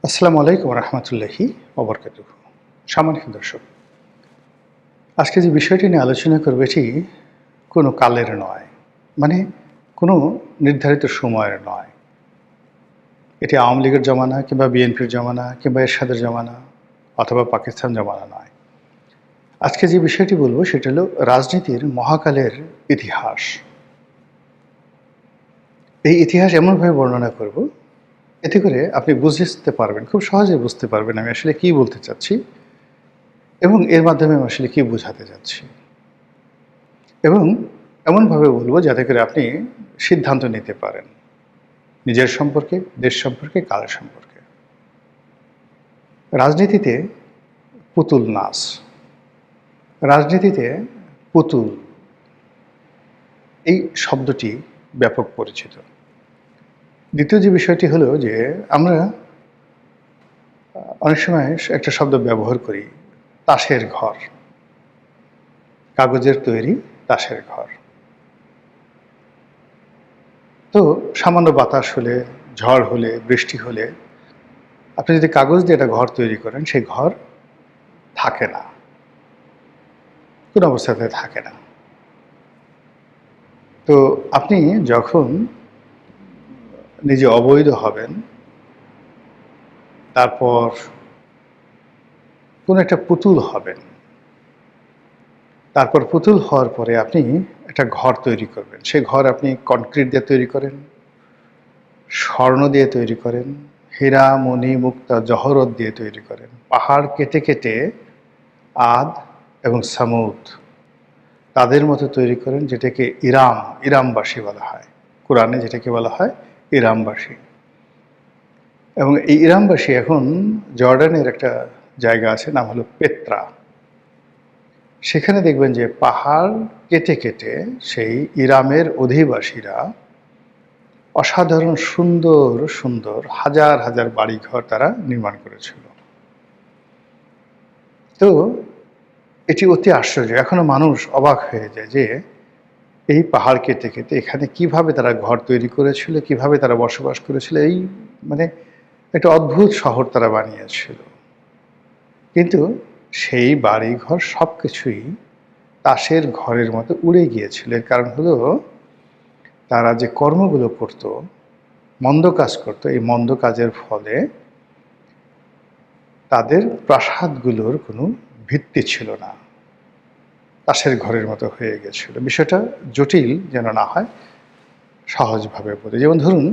আসসালামু আলাইকুম রহমতুল্লাহি ওবরকাতুহু। সম্মানিত দর্শক, আজকে যে বিষয়টি নিয়ে আলোচনা করব এটি কোনো কালের নয়, মানে কোনো নির্ধারিত সময়ের নয়। এটি আওয়ামী লীগের জমানা কিংবা বিএনপির জমানা কিংবা এরশাদের জমানা অথবা পাকিস্তান জমানা নয়। আজকে যে বিষয়টি বলবো সেটা হলো রাজনীতির মহাকালের ইতিহাস। এই ইতিহাস এমনভাবে বর্ণনা করব এতে করে আপনি বুঝতে পারবেন, খুব সহজে বুঝতে পারবেন আমি আসলে কী বলতে চাচ্ছি এবং এর মাধ্যমে আমি আসলে কী বোঝাতে যাচ্ছি। এবং এমনভাবে বলবো যাতে করে আপনি সিদ্ধান্ত নিতে পারেন নিজের সম্পর্কে, দেশ সম্পর্কে, কাল সম্পর্কে। রাজনীতিতে পুতুল নাচ, রাজনীতিতে পুতুল এই শব্দটি ব্যাপক পরিচিত। দ্বিতীয় যে বিষয়টি হলো যে আমরা অনেক সময় একটা শব্দ ব্যবহার করি, তাসের ঘর, কাগজের তৈরি তাসের ঘর। তো সামান্য বাতাস হলে, ঝড় হলে, বৃষ্টি হলে আপনি যদি কাগজ দিয়ে একটা ঘর তৈরি করেন, সেই ঘর থাকে না, কোনো অবস্থাতে থাকে না। তো আপনি যখন নিজে অবৈধ হবেন, তারপর কোনো একটা পুতুল হবেন, তারপর পুতুল হওয়ার পরে আপনি একটা ঘর তৈরি করবেন। সেই ঘর আপনি কনক্রিট দিয়ে তৈরি করেন, স্বর্ণ দিয়ে তৈরি করেন, হীরা, মণি, মুক্তা, জহরত দিয়ে তৈরি করেন, পাহাড় কেটে কেটে আদ এবং সামুদ তাদের মতো তৈরি করেন, যেটাকে ইরামবাসী বলা হয়। কোরআনে যেটাকে বলা হয় ইরামবাসী। এবং এই ইরামবাসী এখন জর্ডানের একটা জায়গা আছে, নাম হলো পেত্রা। সেখানে দেখবেন যে পাহাড় কেটে কেটে সেই ইরামের অধিবাসীরা অসাধারণ সুন্দর সুন্দর হাজার হাজার বাড়িঘর তারা নির্মাণ করেছিল। তো এটি অতি আশ্চর্য, এখনো মানুষ অবাক হয়ে যায় যে এই পাহাড় কেটে কেটে এখানে কিভাবে তারা ঘর তৈরি করেছিল, কিভাবে তারা বসবাস করেছিল। এই মানে একটা অদ্ভুত শহর তারা বানিয়েছিল। কিন্তু সেই বাড়িঘর সব কিছুই তাসের ঘরের মতো উড়ে গিয়েছিল। এর কারণ হলো তারা যে কর্মগুলো করত, মন্দ কাজ করত, এই মন্দ কাজের ফলে তাদের প্রাসাদগুলোর কোনো ভিত্তি ছিল না, তাসের ঘরের মতো হয়ে গেছিল। বিষয়টা জটিল যেন না হয়, সহজভাবে বলি। যেমন ধরুন,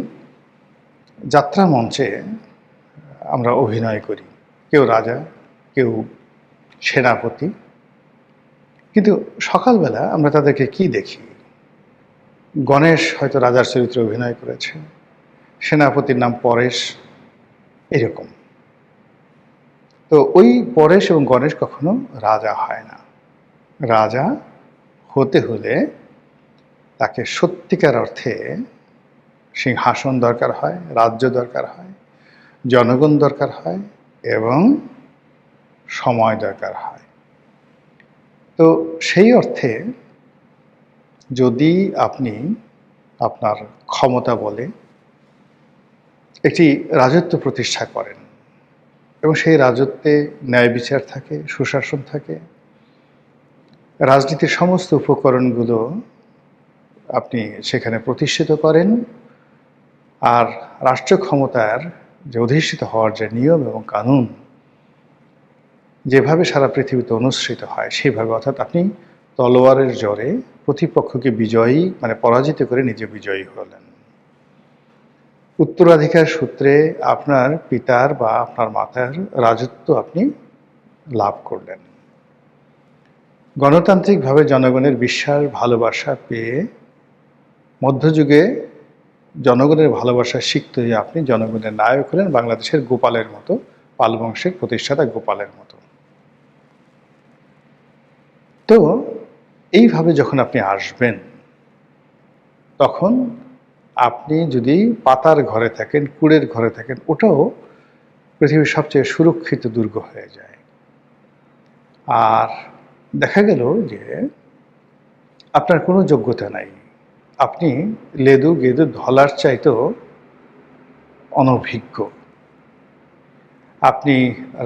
যাত্রা মঞ্চে আমরা অভিনয় করি, কেউ রাজা, কেউ সেনাপতি, কিন্তু সকালবেলা আমরা তাদেরকে কি দেখি? গণেশ হয়তো রাজার চরিত্রে অভিনয় করেছে, সেনাপতির নাম পরেশ, এরকম। তো ওই পরেশ এবং গণেশ কখনো রাজা হয় না। রাজা হতে হলে তাকে সত্যিকার অর্থে সিংহাসন দরকার হয়, রাজ্য দরকার হয়, জনগণ দরকার হয় এবং সময় দরকার হয়। তো সেই অর্থে যদি আপনি আপনার ক্ষমতা বলে একটি রাজত্ব প্রতিষ্ঠা করেন এবং সেই রাজত্বে ন্যায় বিচার থাকে, সুশাসন থাকে, রাজনীতির সমস্ত উপকরণগুলো আপনি সেখানে প্রতিষ্ঠিত করেন, আর রাষ্ট্র ক্ষমতার যে অধিষ্ঠিত হওয়ার যে নিয়ম এবং কানুন যেভাবে সারা পৃথিবীতে অনুসৃত হয় সেইভাবে, অর্থাৎ আপনি তলোয়ারের জোরে প্রতিপক্ষকে বিজয়ী মানে পরাজিত করে নিজে বিজয়ী হলেন, উত্তরাধিকার সূত্রে আপনার পিতার বা আপনার মাতার রাজত্ব আপনি লাভ করলেন, গণতান্ত্রিকভাবে জনগণের বিশ্বাস ভালোবাসা পেয়ে মধ্যযুগে জনগণের ভালোবাসা শিখতে হয়ে আপনি জনগণের নায়ক হলেন, বাংলাদেশের গোপালের মতো, পাল বংশের প্রতিষ্ঠাতা গোপালের মতো। তো এইভাবে যখন আপনি আসবেন, তখন আপনি যদি পাতার ঘরে থাকেন, কুড়ের ঘরে থাকেন, ওটাও পৃথিবীর সবচেয়ে সুরক্ষিত দুর্গ হয়ে যায়। আর দেখা গেল যে আপনার কোনো যোগ্যতা নাই, আপনি লেদু গেদু ধলার চাইতেও অনভিজ্ঞ, আপনি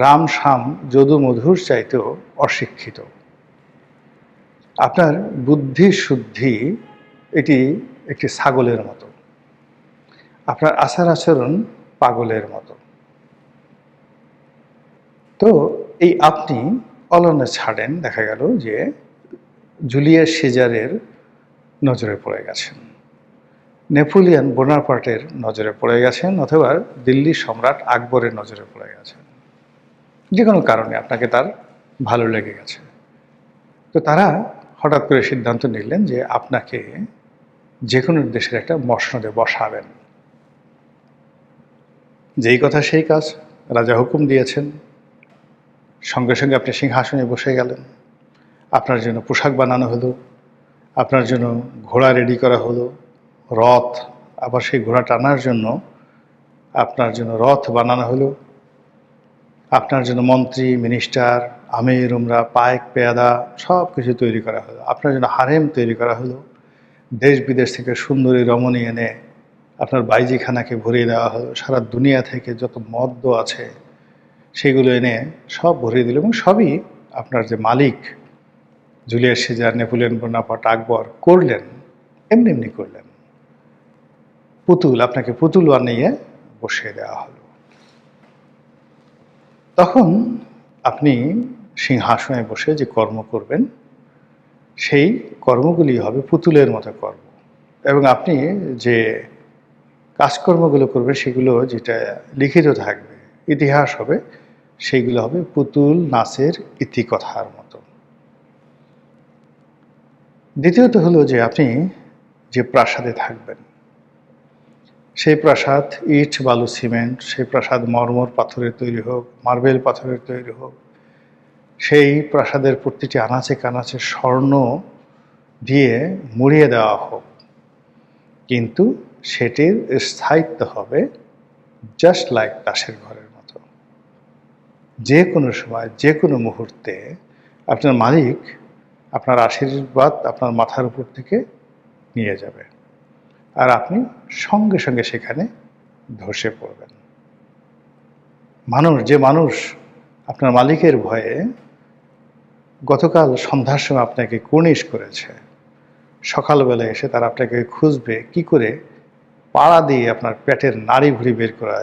রাম শ্যাম যদু মধুর চাইতেও অশিক্ষিত। আপনার বুদ্ধি শুদ্ধি এটি একটি ছাগলের মতো, আপনার আচার আচরণ পাগলের মতো। তো এই আপনি অলনে ছাড়েন, দেখা গেল যে জুলিয়াস সিজারের নজরে পড়ে গেছেন, নেপোলিয়ন বোনাপার্টের নজরে পড়ে গেছেন, অথবা দিল্লির সম্রাট আকবরের নজরে পড়ে গেছেন। যে কোনো কারণে আপনাকে তার ভালো লেগে গেছে। তো তারা হঠাৎ করে সিদ্ধান্ত নিলেন যে আপনাকে যে কোনো দেশের একটা মসনদে বসাবেন। যেই কথা সেই কাজ, রাজা হুকুম দিয়েছেন, সঙ্গে সঙ্গে আপনি সিংহাসনে বসে গেলেন। আপনার জন্য পোশাক বানানো হলো, আপনার জন্য ঘোড়া রেডি করা হলো, রথ, আবার সেই ঘোড়া টানার জন্য আপনার জন্য রথ বানানো হলো, আপনার জন্য মন্ত্রী মিনিস্টার আমির উমরা পায়েক পেয়াদা সব কিছু তৈরি করা হলো, আপনার জন্য হারেম তৈরি করা হলো, দেশ বিদেশ থেকে সুন্দরী রমণী এনে আপনার বাইজিখানাকে ভরিয়ে দেওয়া হলো, সারা দুনিয়া থেকে যত মদ্য আছে সেগুলো এনে সব ভরিয়ে দিল, এবং সবই আপনার যে মালিক জুলিয়াস সিজার, নেপোলিয়ন বোনাপার্ট, আকবর করলেন, এমনি এমনি করলেন। পুতুল, আপনাকে পুতুল বানিয়ে বসিয়ে দেওয়া হলো। তখন আপনি সিংহাসনে বসে যে কর্ম করবেন, সেই কর্মগুলি হবে পুতুলের মতো কর্ম, এবং আপনি যে কাজকর্মগুলো করবেন সেগুলো যেটা লিখিত থাকবে, ইতিহাস হবে, সেইগুলো হবে পুতুল নাচের ইতিকথার মতো। দ্বিতীয়ত হলো যে আপনি যে প্রাসাদে থাকবেন, সেই প্রাসাদ ইট বালু সিমেন্ট, সেই প্রাসাদ মরমর পাথরের তৈরি হোক, মার্বেল পাথরের তৈরি হোক, সেই প্রাসাদের প্রতিটি আনাচে কানাচে স্বর্ণ দিয়ে মুড়িয়ে দেওয়া হোক, কিন্তু সেটির স্থায়িত্ব হবে জাস্ট লাইক তাসের ঘরের মতো। যে কোনো সময় যে কোনো মুহূর্তে আপনার মালিক আপনার আশীর্বাদ আপনার মাথার উপর থেকে নিয়ে যাবে, আর আপনি সঙ্গে সঙ্গে সেখানে ধসে পড়বেন। মানুষ আপনার মালিকের ভয়ে গতকাল সন্ধ্যার সময় আপনাকে কুর্নিশ করেছে, সকালবেলা এসে তারা আপনাকে খুঁজবে কি করে পাড়া দিয়ে আপনার পেটের নাড়ি ভুড়ি বের করা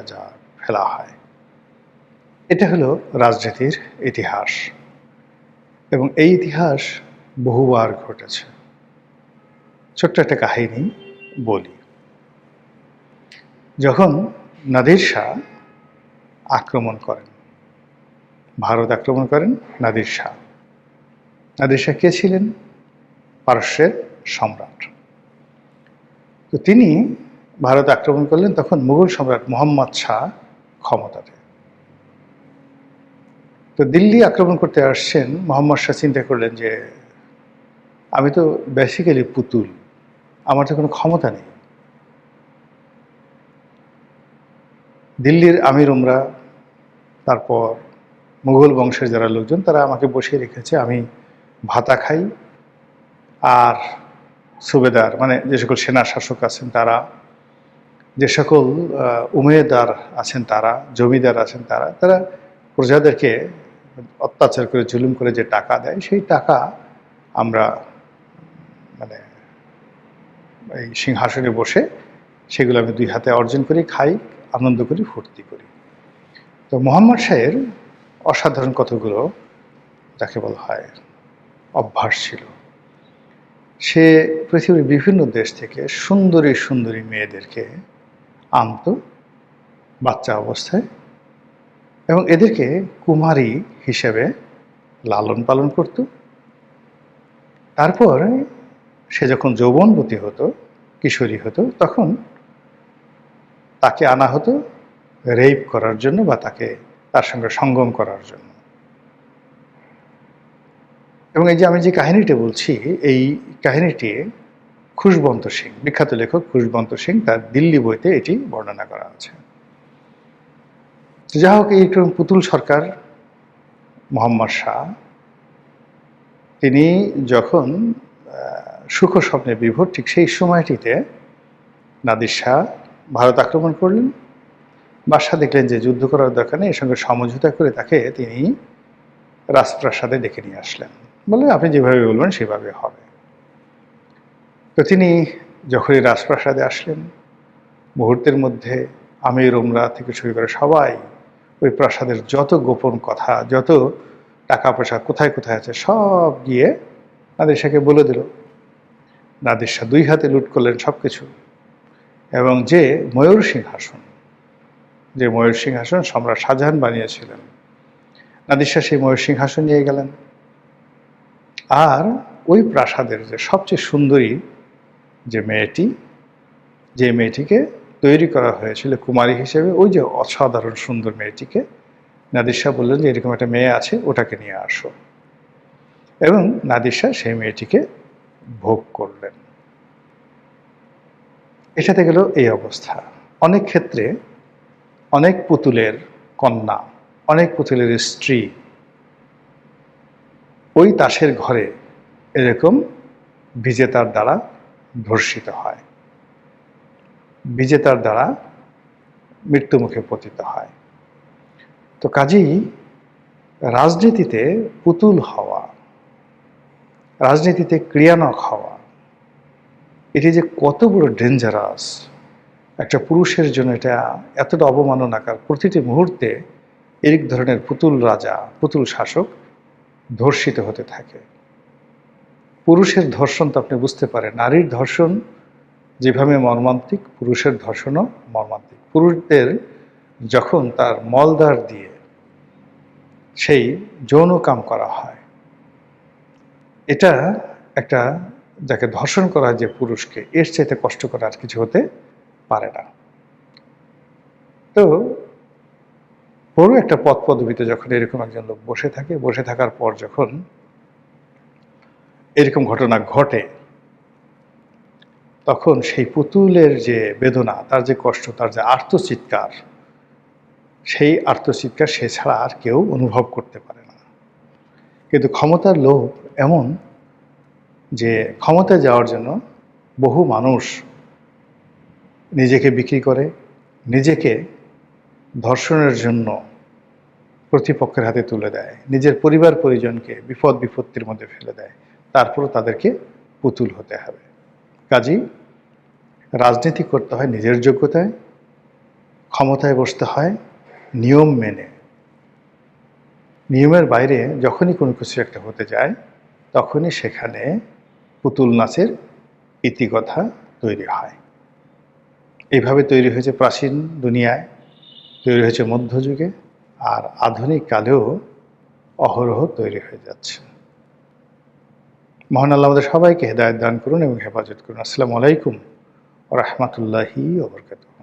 ফেলা হয়। এটা হলো রাজনীতির ইতিহাস, এবং এই ইতিহাস বহুবার ঘটেছে। ছোট্ট একটা কাহিনী বলি। যখন নাদির শাহ আক্রমণ করেন, ভারত আক্রমণ করেন নাদির শাহ। নাদির শাহ কে ছিলেন? পারস্যের সম্রাট। তো তিনি ভারত আক্রমণ করলেন, তখন মুঘল সম্রাট মোহাম্মদ শাহ ক্ষমতাতে। তো দিল্লি আক্রমণ করতে আসছেন মোহাম্মদ শাহ, চিন্তা করলেন যে আমি তো বেসিক্যালি পুতুল, আমার তো কোনো ক্ষমতা নেই। দিল্লির আমির উমরা, তারপর মুঘল বংশের যারা লোকজন, তারা আমাকে বসিয়ে রেখেছে, আমি ভাতা খাই, আর সুবেদার মানে যে সকল সেনা শাসক আছেন তারা, যে সকল উমেদার আছেন তারা, জমিদার আছেন তারা, তারা প্রজাদেরকে অত্যাচার করে জুলুম করে যে টাকা দেয়, সেই টাকা আমরা মানে এই সিংহাসনে বসে সেগুলো আমি দুই হাতে অর্জন করি, খাই, আনন্দ করি, ফুর্তি করি। তো মোহাম্মদ শাহের অসাধারণ কতগুলো যাকে বলা হয় অভ্যাস ছিল। সে পৃথিবীর বিভিন্ন দেশ থেকে সুন্দরী সুন্দরী মেয়েদেরকে আনত বাচ্চা অবস্থায়, এবং এদেরকে কুমারী হিসেবে লালন পালন করত। তারপর সে যখন যৌবনবতী হতো, কিশোরী হতো, তখন তাকে আনা হতো রেপ করার জন্য বা তার সঙ্গে সঙ্গম করার জন্য। এবং এই যে আমি যে কাহিনীটি বলছি, এই কাহিনীটি খুশবন্ত সিং, বিখ্যাত লেখক খুশবন্ত সিং, তার দিল্লি বইতে এটি বর্ণনা করা আছে। যা হোক, এইরকম পুতুল সরকার মোহাম্মদ শাহ, তিনি যখন সুখ স্বপ্নে বিভোর, ঠিক সেই সময়টিতে নাদির শাহ ভারত আক্রমণ করলেন, বাদশাহ দেখলেন যে যুদ্ধ করার দরকার নেই, এর সঙ্গে সমঝোতা করে তাকে তিনি রাজপ্রাসাদে ডেকে নিয়ে আসলেন। বলে আপনি যেভাবে বলবেন সেভাবে হবে। তো তিনি যখনই রাজপ্রাসাদে আসলেন, মুহূর্তের মধ্যে আমির ওমরা থেকে শুরু করে সবাই ওই প্রাসাদের যত গোপন কথা, যত টাকা পয়সা কোথায় কোথায় আছে সব গিয়ে নাদির শাহকে বলে দিল। নাদির শাহ 2 হাতে লুট করলেন সব কিছু, এবং যে ময়ূর সিংহাসন, যে ময়ূর সিংহাসন সম্রাট শাহজাহান বানিয়েছিলেন, নাদির শাহ সেই ময়ূর সিংহাসন নিয়ে গেলেন। আর ওই প্রাসাদের যে সবচেয়ে সুন্দরী যে মেয়েটি, যে মেয়েটিকে তৈরি করা হয়েছিল কুমারী হিসেবে, ওই যে অসাধারণ সুন্দর মেয়েটিকে নাদির শাহ বললেন যে এরকম একটা মেয়ে আছে, ওটাকে নিয়ে আসো। এবং নাদির শাহ সেই মেয়েটিকে ভোগ করলেন। এটাতে গেল এই অবস্থা। অনেক ক্ষেত্রে অনেক পুতুলের কন্যা, অনেক পুতুলের স্ত্রী ওই তাসের ঘরে এরকম বিজেতার দ্বারা ধর্ষিত হয়, বিজেতার দ্বারা মৃত্যুমুখে পতিত হয়। তো কাজেই রাজনীতিতে পুতুল হওয়া, রাজনীতিতে ক্রিয়ানক হওয়া, এটি যে কত বড় ডেঞ্জারাস একটা পুরুষের জন্য, এটা এতটা অবমাননাকার। প্রতিটি মুহূর্তে এই ধরনের পুতুল রাজা, পুতুল শাসক ধর্ষিত হতে থাকে। পুরুষের ধর্ষণ তো আপনি বুঝতে পারেন, নারীর ধর্ষণ যেভাবে মর্মান্তিক, পুরুষের ধর্ষণও মর্মান্তিক। পুরুষদের যখন তার মলদ্বার দিয়ে সেই যৌন কাম করা হয়, এটা একটা, যাকে ধর্ষণ করা হয় যে পুরুষকে, এর চাইতে কষ্ট করা আর কিছু হতে পারে না। তো বড় একটা পদ পদবিতে যখন এরকম একজন লোক বসে থাকে, বসে থাকার পর যখন এরকম ঘটনা ঘটে, তখন সেই পুতুলের যে বেদনা, তার যে কষ্ট, তার যে আর্তচিৎকার, সেই আর্তচিৎকার সে ছাড়া আর কেউ অনুভব করতে পারে না। কিন্তু ক্ষমতার লোভ এমন যে ক্ষমতায় যাওয়ার জন্য বহু মানুষ নিজেকে বিক্রি করে, নিজেকে ধর্ষণের জন্য প্রতিপক্ষের হাতে তুলে দেয়, নিজের পরিবার পরিজনকে বিপদ বিপত্তির মধ্যে ফেলে দেয়, তারপরও তাদেরকে পুতুল হতে হবে। কাজেই রাজনীতি করতে হয় নিজের যোগ্যতায়, ক্ষমতায় বসতে হয় নিয়ম মেনে। নিয়মের বাইরে যখনই কোনো কিছু একটা হতে যায়, তখনই সেখানে পুতুল নাচের ইতিকথা তৈরি হয়। এইভাবে তৈরি হয়েছে প্রাচীন দুনিয়ায়, তৈরি হয়েছে মধ্যযুগে, আর আধুনিক কালেও অহরহ তৈরি হয়ে যাচ্ছে। মহান আল্লাহ আমাদের সবাইকে হেদায়েত দান করুন এবং হেফাজত করুন। আসসালামু আলাইকুম ওয়া রাহমাতুল্লাহি ওয়া বারাকাতুহু।